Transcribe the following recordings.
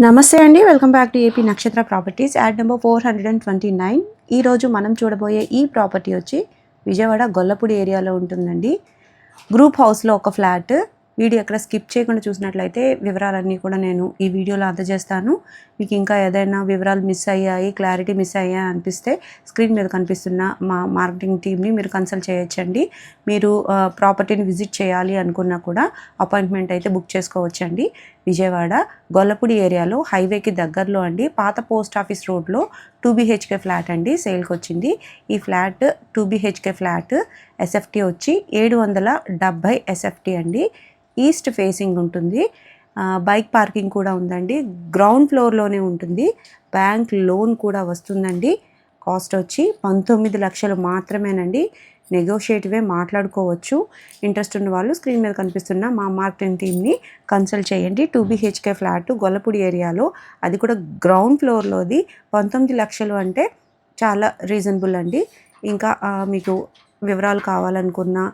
నమస్తే అండి, welcome back to AP నక్షత్ర ప్రాపర్టీస్. Add number 429. ఈరోజు మనం చూడబోయే ఈ ప్రాపర్టీ వచ్చి విజయవాడ గొల్లపూడి ఏరియాలో ఉంటుందండి. గ్రూప్ హౌస్లో ఒక ఫ్లాట్. వీడియో ఎక్కడ స్కిప్ చేయకుండా చూసినట్లయితే వివరాలన్నీ కూడా నేను ఈ వీడియోలో అందజేస్తాను. మీకు ఇంకా ఏదైనా వివరాలు మిస్ అయ్యాయి, క్లారిటీ మిస్ అయ్యాయి అనిపిస్తే స్క్రీన్ మీద కనిపిస్తున్న మా మార్కెటింగ్ టీమ్ని మీరు కన్సల్ట్ చేయొచ్చండి. మీరు ప్రాపర్టీని విజిట్ చేయాలి అనుకున్నా కూడా అపాయింట్మెంట్ అయితే బుక్ చేసుకోవచ్చండి. విజయవాడ గొల్లపూడి ఏరియాలో హైవేకి దగ్గరలో అండి, పాత పోస్ట్ ఆఫీస్ రోడ్లో 2 BHK ఫ్లాట్ అండి సేల్కి వచ్చింది. ఈ ఫ్లాట్ 2 BHK ఫ్లాట్ SFT వచ్చి 770 SFT అండి. ఈస్ట్ ఫేసింగ్ ఉంటుంది. బైక్ పార్కింగ్ కూడా ఉందండి. గ్రౌండ్ ఫ్లోర్లోనే ఉంటుంది. బ్యాంక్ లోన్ కూడా వస్తుందండి. కాస్ట్ వచ్చి 19 లక్షలు మాత్రమేనండి. నెగోషియేటివే మాట్లాడుకోవచ్చు. ఇంట్రెస్ట్ ఉన్న వాళ్ళు స్క్రీన్ మీద కనిపిస్తున్న మా మార్కెటింగ్ టీమ్ని కన్సల్ట్ చేయండి. 2 BHK ఫ్లాట్ గొల్లపూడి ఏరియాలో, అది కూడా గ్రౌండ్ ఫ్లోర్లోది. 19 లక్షలు అంటే చాలా రీజనబుల్ అండి. ఇంకా మీకు వివరాలు కావాలనుకున్నా,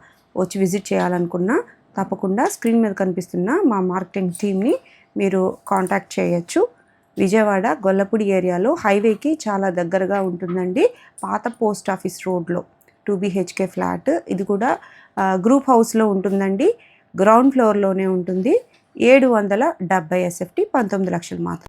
వచ్చి విజిట్ చేయాలనుకున్నా తప్పకుండా స్క్రీన్ మీద కనిపిస్తున్న మా మార్కెటింగ్ టీమ్ని మీరు కాంటాక్ట్ చేయొచ్చు. విజయవాడ గొల్లపూడి ఏరియాలో హైవేకి చాలా దగ్గరగా ఉంటుందండి. పాత పోస్ట్ ఆఫీస్ రోడ్లో 2 BHK ఫ్లాట్. ఇది కూడా గ్రూప్ హౌస్లో ఉంటుందండి. గ్రౌండ్ ఫ్లోర్లోనే ఉంటుంది. 770 SFT, 19 లక్షలు మాత్రం.